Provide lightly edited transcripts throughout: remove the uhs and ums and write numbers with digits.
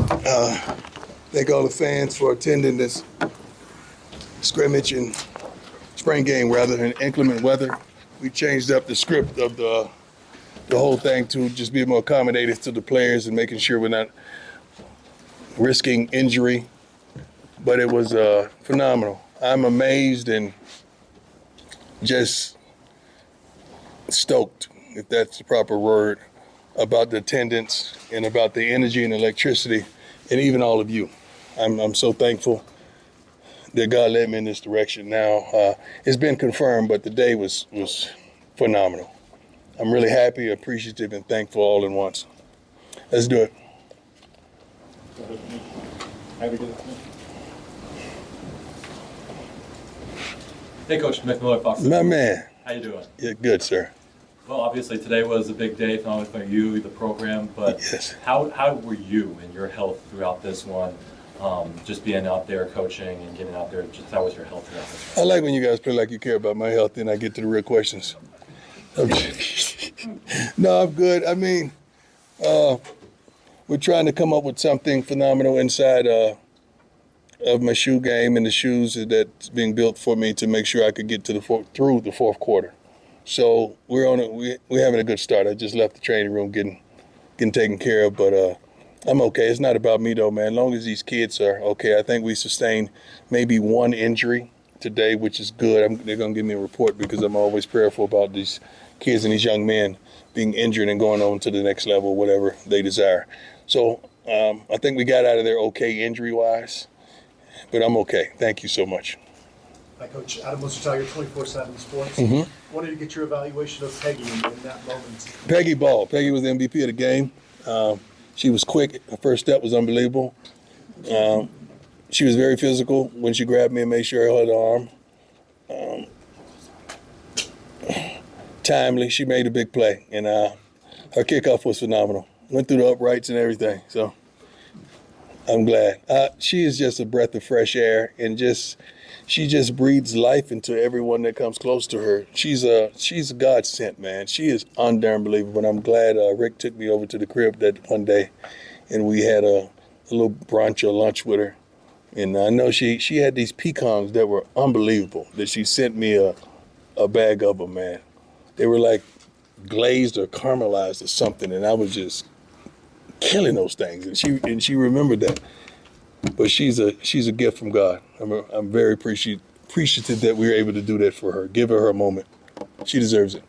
Thank all the fans for attending this scrimmage and spring game, rather, in inclement weather. We changed up the script of the whole thing to just be more accommodative to the players and making sure we're not risking injury. But it was phenomenal. I'm amazed and just stoked, if that's the proper word, about the attendance and about the energy and electricity, and even all of you. I'm so thankful that God led me in this direction. Now, it's been confirmed, but the day was phenomenal. I'm really happy, appreciative, and thankful all at once. Let's do it. Hey, Coach McMillan, Folsom. My man. How you doing? Yeah, good, sir. Well, obviously today was a big day, not only for you, the program, but yes. How were you and your health throughout this one? Just being out there coaching and getting out there, just how was your health throughout this one? I like when you guys play like you care about my health, and I get to the real questions. No, I'm good. I mean, we're trying to come up with something phenomenal inside of my shoe game and the shoes that's being built for me to make sure I could get to through the fourth quarter. So we're having a good start. I just left the training room getting taken care of, but I'm okay. It's not about me though, man. As long as these kids are okay. I think we sustained maybe one injury today, which is good. They're gonna give me a report because I'm always prayerful about these kids and these young men being injured and going on to the next level, whatever they desire. So I think we got out of there okay injury-wise, but I'm okay. Thank you so much. Hi, Coach. Adam Wistertag, 24/7 Sports. Wanted to get your evaluation of Peggy in that moment. Peggy balled. Peggy was the MVP of the game. She was quick. Her first step was unbelievable. She was very physical when she grabbed me and made sure I held her arm. Timely. She made a big play, and her kickoff was phenomenal. Went through the uprights and everything, so I'm glad. She is just a breath of fresh air, and she just breathes life into everyone that comes close to her. She's a God sent, man. She is unbelievable. And I'm glad Rick took me over to the crib that one day, and we had a little brunch or lunch with her. And I know she had these pecans that were unbelievable. That she sent me a bag of them, man. They were like glazed or caramelized or something, and I was just killing those things. And she remembered that. But she's a gift from God. I'm very appreciative that we were able to do that for her. Give her a moment. She deserves it.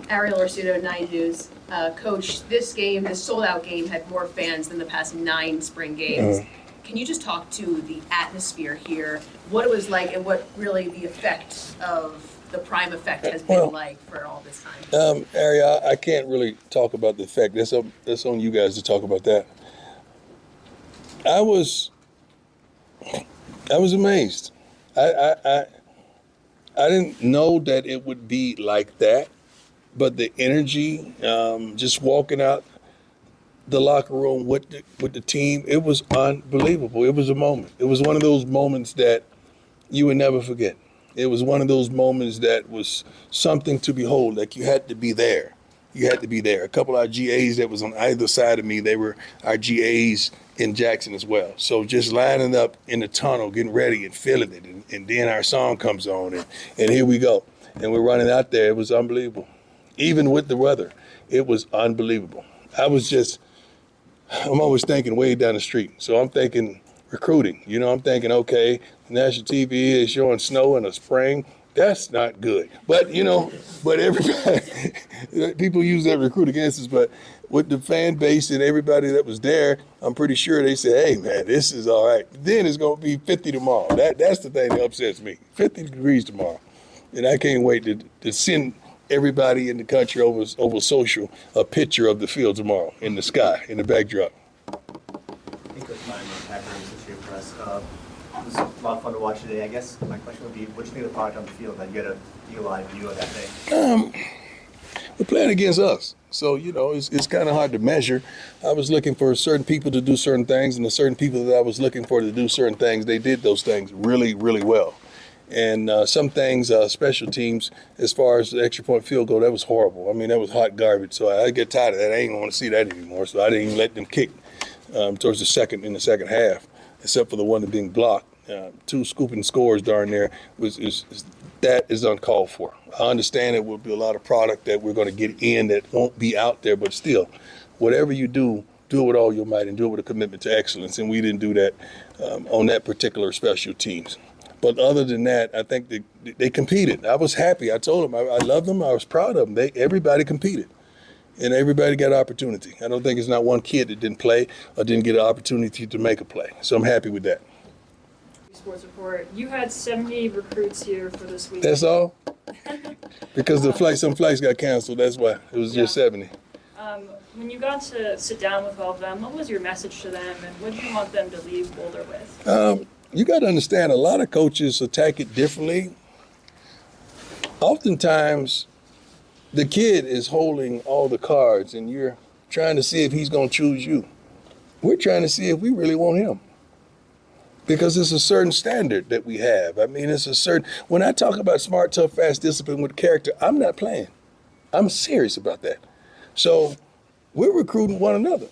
Ariel Orsuto, 9 News. Coach, this sold-out game had more fans than the past 9 spring games. Can you just talk to the atmosphere here, what it was like, and what really the effect of the prime effect has been like for all this time? Ariel, I can't really talk about the effect. That's on you guys to talk about that. I was amazed. I didn't know that it would be like that, but the energy, just walking out the locker room with the team, it was unbelievable. It was a moment. It was one of those moments that you would never forget. It was one of those moments that was something to behold. Like you had to be there. You had to be there. A couple of our GAs that was on either side of me, they were our GAs in Jackson as well. So just lining up in the tunnel, getting ready and feeling it. And then our song comes on and here we go. And we're running out there. It was unbelievable. Even with the weather, it was unbelievable. I'm always thinking way down the street. So I'm thinking recruiting. I'm thinking, okay, national TV is showing snow in the spring. That's not good. But, but everybody, people use that recruit against us. But with the fan base and everybody that was there, I'm pretty sure they said, hey, man, this is all right. Then it's going to be 50 tomorrow. That's the thing that upsets me. 50 degrees tomorrow. And I can't wait to send everybody in the country over social a picture of the field tomorrow in the sky, in the backdrop. It was a lot of fun to watch today. I guess my question would be, what do you think of the product on the field? That you get a live view of that day? We're playing against us. So, it's kind of hard to measure. I was looking for certain people to do certain things, and the certain people that I was looking for to do certain things, they did those things really, really well. And some things, special teams, as far as the extra point field goal, that was horrible. I mean, that was hot garbage. So I get tired of that. I ain't want to see that anymore. So I didn't even let them kick towards in the second half, except for the one that being blocked. 2 scooping scores darn there that is uncalled for. I understand it will be a lot of product that we're going to get in that won't be out there, but still, whatever you do it with all your might and do it with a commitment to excellence. And we didn't do that on that particular special teams. But other than that, I think they competed. I was happy. I told them I loved them. I was proud of them. Everybody competed. And everybody got opportunity. I don't think it's not one kid that didn't play or didn't get an opportunity to make a play. So I'm happy with that. Sports Report. You had 70 recruits here for this week. That's all? Because some flights got canceled. That's why it was just 70. When you got to sit down with all of them, what was your message to them, and what do you want them to leave Boulder with? You got to understand, a lot of coaches attack it differently. Oftentimes, the kid is holding all the cards, and you're trying to see if he's going to choose you. We're trying to see if we really want him. Because it's a certain standard that we have. I mean, when I talk about smart, tough, fast, discipline with character, I'm not playing. I'm serious about that. So we're recruiting one another.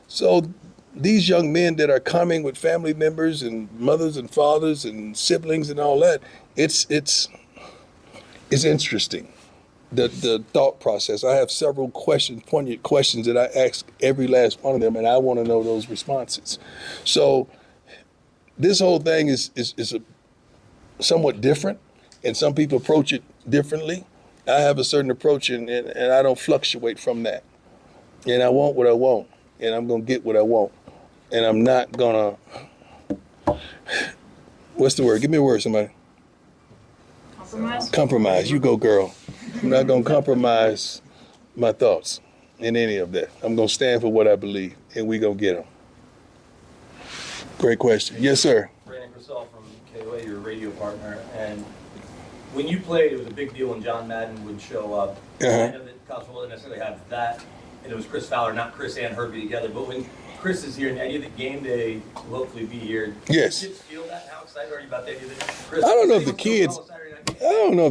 So these young men that are coming with family members and mothers and fathers and siblings and all that, it's interesting. The thought process. I have several poignant questions that I ask every last one of them, and I want to know those responses. So this whole thing is somewhat different, and some people approach it differently. I have a certain approach, and I don't fluctuate from that. And I want what I want, and I'm going to get what I want. And I'm not going to, what's the word? Give me a word, somebody. Compromise? Compromise. You go, girl. I'm not going to compromise my thoughts in any of that. I'm going to stand for what I believe, and we're going to get them. Great question. Yes, sir. Brandon Grissel from KOA, your radio partner, and when you played, it was a big deal when John Madden would show up. I know that College football didn't necessarily have that, and it was Chris Fowler, not Chris and Herbie together, but when Chris is here and the idea that game day will hopefully be here, yes. Do you feel that? How excited are you about the idea that Chris I don't know if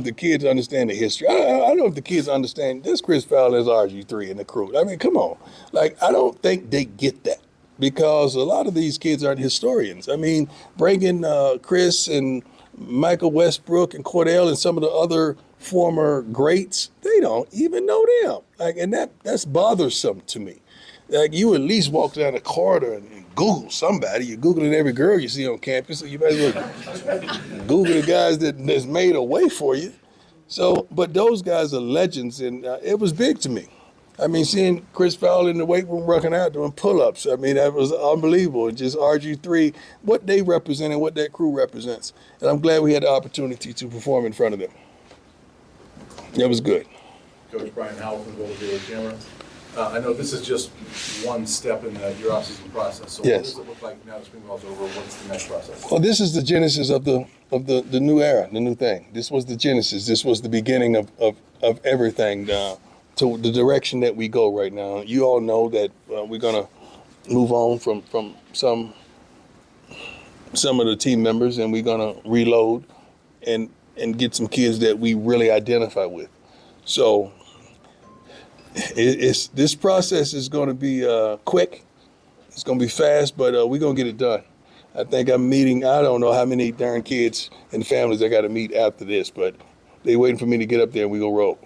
the kids understand the history. I don't know if the kids understand this Chris Fowler is RG3 in the crew. I mean, come on. Like, I don't think they get that. Because a lot of these kids aren't historians. I mean, bringing Chris and Michael Westbrook and Cordell and some of the other former greats, they don't even know them. Like, and that's bothersome to me. Like, you at least walk down the corridor and Google somebody. You're Googling every girl you see on campus, so you might as well Google the guys that's made a way for you. So, but those guys are legends, and it was big to me. I mean, seeing Chris Fowler in the weight room working out, doing pull-ups, I mean, that was unbelievable. Just RG3, what they represent and what that crew represents. And I'm glad we had the opportunity to perform in front of them. That was good. Coach Brian Howell from Boulder Daily Camera. I know this is just one step in your off-season process. So yes. What does it look like now that spring ball's over? What's the next process? Well, this is the genesis of the new era, the new thing. This was the genesis. This was the beginning of everything. To the direction that we go right now. You all know that we're gonna move on from some of the team members, and we're gonna reload and get some kids that we really identify with. So this process is gonna be quick. It's gonna be fast, but we're gonna get it done. I think I'm meeting, I don't know how many darn kids and families I gotta meet after this, but they waiting for me to get up there and we go roll.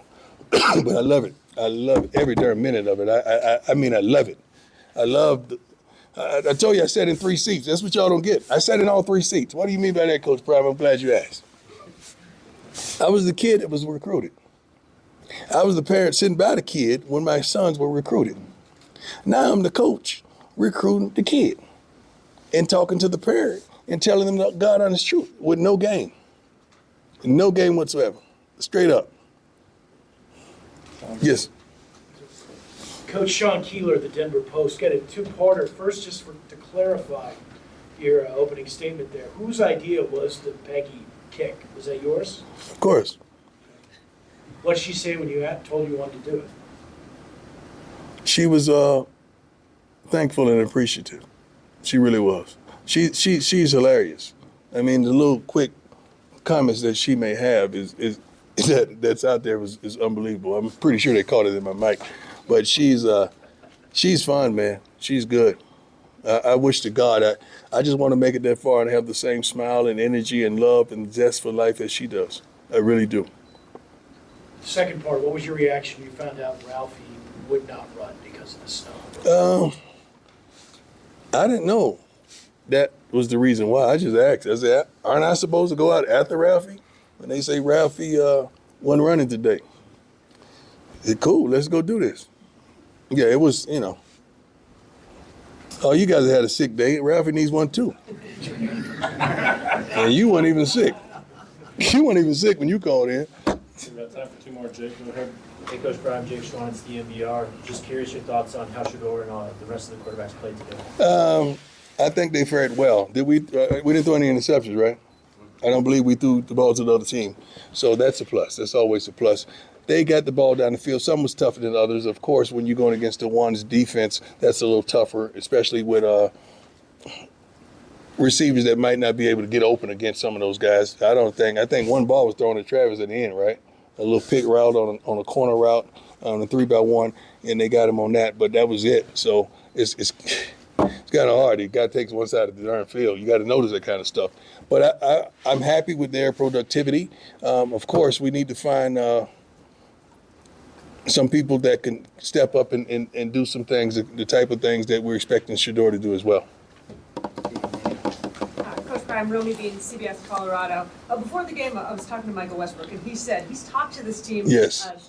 But I love it. I love it. Every darn minute of it. I mean, I love it. I told you I sat in 3 seats. That's what y'all don't get. I sat in all 3 seats. What do you mean by that, Coach Prime? I'm glad you asked. I was the kid that was recruited. I was the parent sitting by the kid when my sons were recruited. Now I'm the coach recruiting the kid and talking to the parent and telling them the God honest truth with no game. No game whatsoever. Straight up. Yes. Coach Sean Keeler of the Denver Post got a two-parter. First, to clarify your opening statement there, whose idea was the Peggy kick? Was that yours? Of course. What did she say when you told you wanted to do it? She was thankful and appreciative. She really was. She's hilarious. I mean, the little quick comments that she may have that's out there is unbelievable. I'm pretty sure they caught it in my mic, but she's fun, man. She's good. I wish to God, I just want to make it that far and have the same smile and energy and love and zest for life as she does. I really do. Second part, what was your reaction when you found out Ralphie would not run because of the snow? I didn't know that was the reason why. I just asked. I said, aren't I supposed to go out after Ralphie? When they say Ralphie wasn't running today. It's cool, let's go do this. Yeah, it was, you know. Oh, you guys had a sick day. Ralphie needs one too. And you weren't even sick. You weren't even sick when you called in. We've got time for two more, Jake. Go ahead. Hey, Coach Prime, Jake Schwantz, DMVR. Just curious your thoughts on how Shador and the rest of the quarterbacks played today. I think they fared well. Did we? We didn't throw any interceptions, right? I don't believe we threw the ball to the other team. So that's a plus. That's always a plus. They got the ball down the field. Some was tougher than others. Of course, when you're going against the one's defense, that's a little tougher, especially with receivers that might not be able to get open against some of those guys. I think one ball was thrown to Travis at the end, right? A little pick route on a corner route on a 3-by-1, and they got him on that, but that was it. So it's kind of hard. You got to take one side of the darn field. You got to notice that kind of stuff. But I'm happy with their productivity. Of course, we need to find some people that can step up and do some things, the type of things that we're expecting Shador to do as well. Coach Prime, Romy Bean, CBS Colorado. Before the game, I was talking to Michael Westbrook, and he said he's talked to this team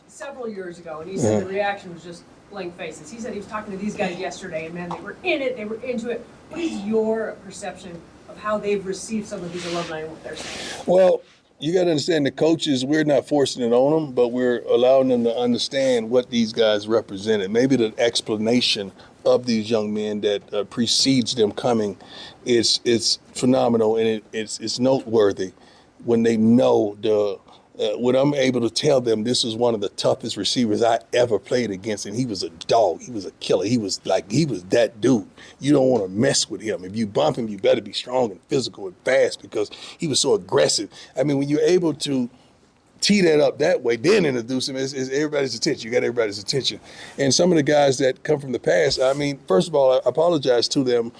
several years ago, and he said the reaction was just blank faces. He said he was talking to these guys yesterday, and man, they were in it, they were into it. What is your perception of how they've received some of these alumni and what they're saying? Well, you got to understand the coaches, we're not forcing it on them, but we're allowing them to understand what these guys represented. Maybe the explanation of these young men that precedes them coming is phenomenal, and it's noteworthy when they know when I'm able to tell them this is one of the toughest receivers I ever played against, and he was a dog, he was a killer, he was that dude. You don't want to mess with him. If you bump him, you better be strong and physical and fast because he was so aggressive. I mean, when you're able to tee that up that way, then introduce him, is everybody's attention. You got everybody's attention. And some of the guys that come from the past, I mean, first of all, I apologize to them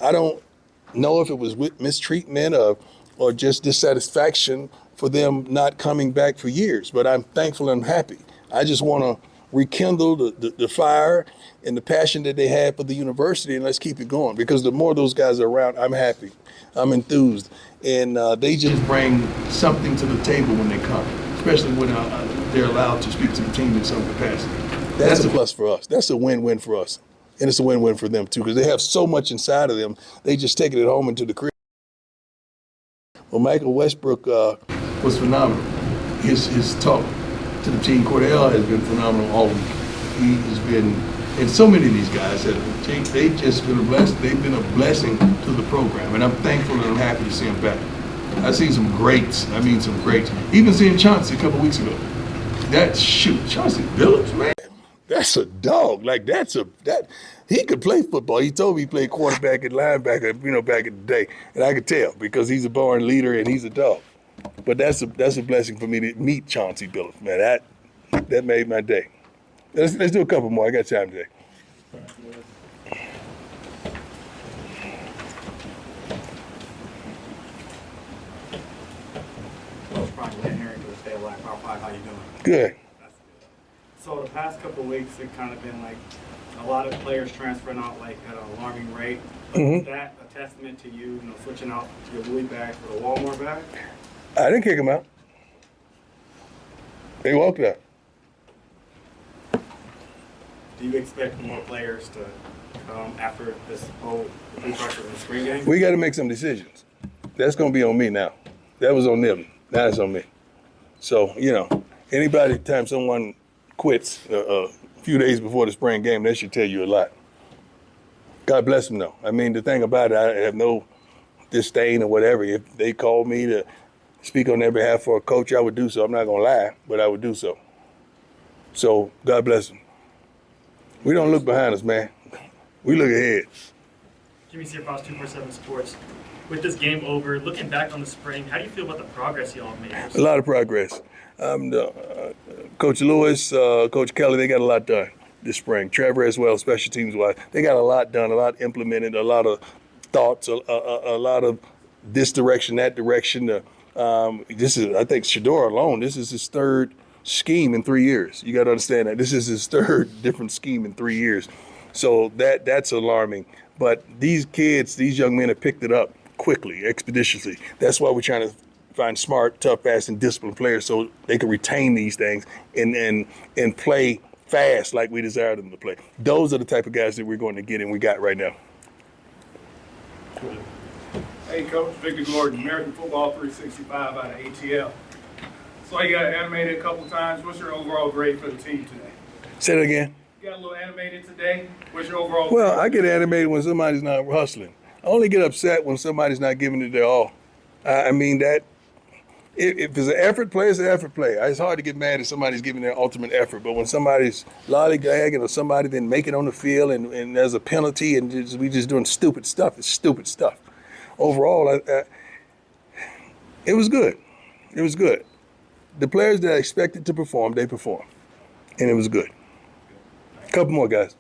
I don't know if it was mistreatment or just dissatisfaction for them not coming back for years, but I'm thankful and happy. I just want to rekindle the fire and the passion that they had for the university, and let's keep it going, because the more those guys are around, I'm happy, I'm enthused, and they just bring something to the table when they come, especially when they're allowed to speak to the team in some capacity. That's a plus for us. That's a win-win for us, and it's a win-win for them too, because they have so much inside of them, they just take it at home into the crib. Well, Michael Westbrook was phenomenal. His talk to the team, Cordell, has been phenomenal all week. He has been, and so many of these guys they've just been they've been a blessing to the program, and I'm thankful and I'm happy to see them back. I've seen some greats. Even seeing Chauncey a couple weeks ago. Chauncey Billups, man, that's a dog. Like he could play football. He told me he played quarterback and linebacker, back in the day, and I could tell because he's a born leader and he's a dog. But that's a blessing for me to meet Chauncey Billups, man. That made my day. Let's do a couple more. I got time today. Coach Prime, Lynn Herring with the State of Black Power 5. How you doing? Good. That's good. So the past couple of weeks, it kind of been like a lot of players transferring out like at an alarming rate. Is that a testament to you, switching out your Louis bag for the Walmart bag? I didn't kick him out. They walked out. Do you expect more players to come after this whole pressure in the spring game? We got to make some decisions. That's going to be on me now. That was on them. Now it's on me. So, anytime someone quits a few days before the spring game, that should tell you a lot. God bless them, though. I mean, the thing about it, I have no disdain or whatever. If they called me to speak on their behalf for a coach, I would do so. I'm not going to lie, but I would do so. So, God bless them. We don't look behind us, man. We look ahead. Jimmy Searfoss, 247 Sports. With this game over, looking back on the spring, how do you feel about the progress y'all made? A lot of progress. Coach Lewis, Coach Kelly, they got a lot done. this spring. Trevor as well, special teams wise. They got a lot done, a lot implemented, a lot of thoughts, a lot of this direction, that direction. This is, I think, Shador alone, this is his third scheme in 3 years. You got to understand that. This is his third different scheme in 3 years. So that's alarming. But these kids, these young men have picked it up quickly, expeditiously. That's why we're trying to find smart, tough, fast, and disciplined players so they can retain these things and play fast like we desire them to play. Those are the type of guys that we're going to get and we got right now. Hey, Coach, Victor Gordon, American Football 365 out of ATL. So you got animated a couple times. What's your overall grade for the team today? Say that again. You got a little animated today. What's your overall Well, grade? I get animated when somebody's not hustling. I only get upset when somebody's not giving it their all. I mean, that if it's an effort play, it's an effort play. It's hard to get mad if somebody's giving their ultimate effort, but when somebody's lollygagging or somebody didn't make it on the field and there's a penalty and we just doing stupid stuff, it's stupid stuff. Overall, it was good. It was good. The players that I expected to perform, they performed, and it was good. A couple more guys.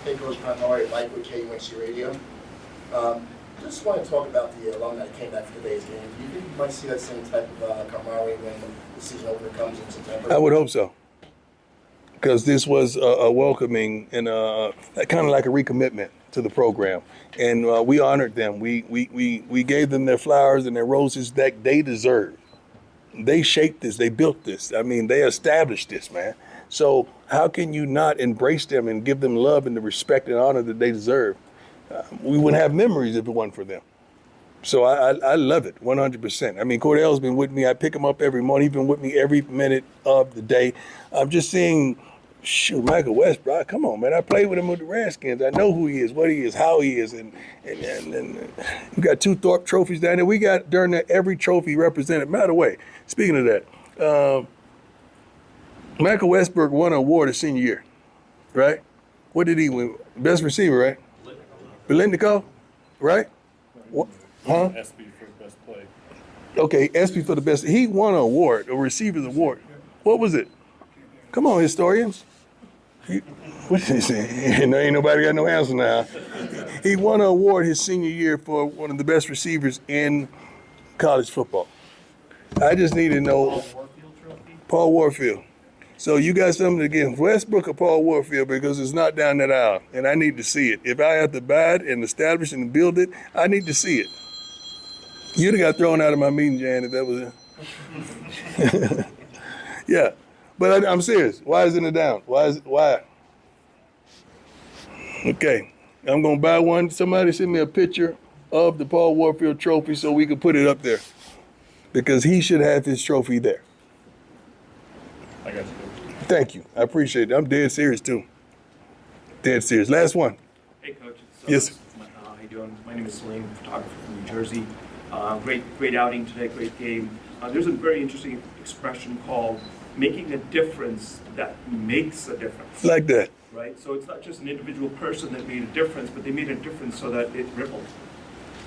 Hey, Coach Conroy, Mike with KUNC Radio. Just want to talk about the alumni that came back for today's game. Do you think you might see that same type of camaraderie when the season opener comes in September? I would hope so, because this was a welcoming and kind of like a recommitment to the program, and we honored them. We gave them their flowers and their roses that they deserve. They shaped this. They built this. I mean, they established this, man. So how can you not embrace them and give them love and the respect and honor that they deserve? We wouldn't have memories if it wasn't for them. So I love it 100%. I mean, Cordell's been with me. I pick him up every morning. He's been with me every minute of the day. I'm just seeing, shoot, Michael Westbrook, come on, man. I played with him with the Redskins. I know who he is, what he is, how he is. And we got 2 Thorpe trophies down there. We got, during that, every trophy represented. By the way, speaking of that, Michael Westbrook won an award his senior year, right? What did he win? Best receiver, right? Belindico, right? What? Huh? SB for best play. Okay, SB for the best. He won an award, a receiver's award. What was it? Come on, historians. What did he say? Ain't nobody got no answer now. He won an award his senior year for one of the best receivers in college football. I just need to know. Paul Warfield. So you got something against Westbrook or Paul Warfield, because it's not down that aisle, and I need to see it. If I have to buy it and establish and build it, I need to see it. You'd have got thrown out of my meeting, Jan, if that was it. Yeah, but I'm serious. Why isn't it down? Why? Okay, I'm gonna buy one. Somebody send me a picture of the Paul Warfield trophy so we can put it up there, because he should have his trophy there. I got you. Thank you. I appreciate it. I'm dead serious, too. Dead serious. Last one. Hey, Coach. Yes. How you doing? My name is Salim, photographer from New Jersey. Great outing today, great game. There's a very interesting expression called making a difference that makes a difference. Like that. Right? So it's not just an individual person that made a difference, but they made a difference so that it rippled.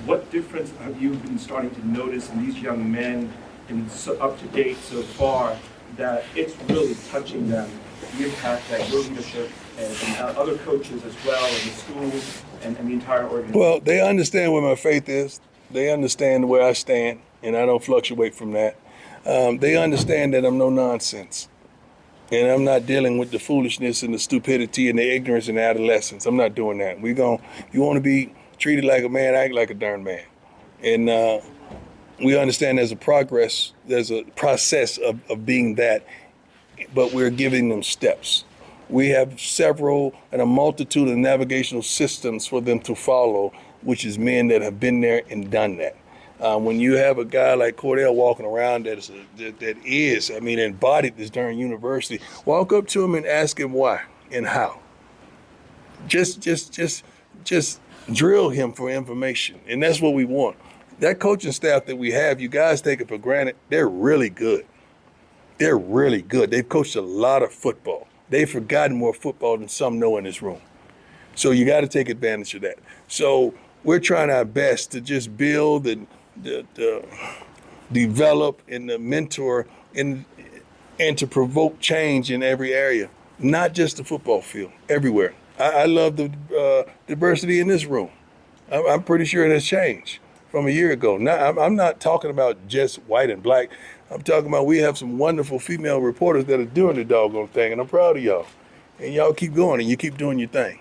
What difference have you been starting to notice in these young men and up to date so far, that it's really touching them, the impact that your leadership and other coaches as well, and the schools and the entire organization? Well, they understand where my faith is. They understand where I stand, and I don't fluctuate from that. They understand that I'm no nonsense, and I'm not dealing with the foolishness and the stupidity and the ignorance and the adolescence. I'm not doing that. You want to be treated like a man, act like a darn man. And we understand there's a process of being that, but we're giving them steps. We have several and a multitude of navigational systems for them to follow, which is men that have been there and done that. When you have a guy like Cordell walking around that embodied this during university, walk up to him and ask him why and how. Just drill him for information, and that's what we want. That coaching staff that we have, you guys take it for granted, they're really good. They're really good. They've coached a lot of football. They've forgotten more football than some know in this room. So you got to take advantage of that. So we're trying our best to just build and develop and mentor and and to provoke change in every area, not just the football field, everywhere. I love the diversity in this room. I'm pretty sure it has changed from a year ago. Now, I'm not talking about just white and black. I'm talking about we have some wonderful female reporters that are doing the doggone thing, and I'm proud of y'all. And y'all keep going, and you keep doing your thing.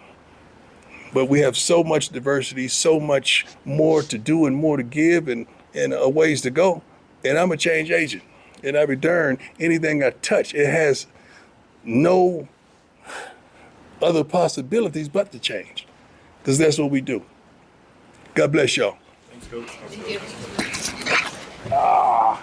But we have so much diversity, so much more to do and more to give and ways to go. And I'm a change agent. And I return anything I touch. It has no other possibilities but to change. Because that's what we do. God bless y'all. Thanks, Coach. Ah.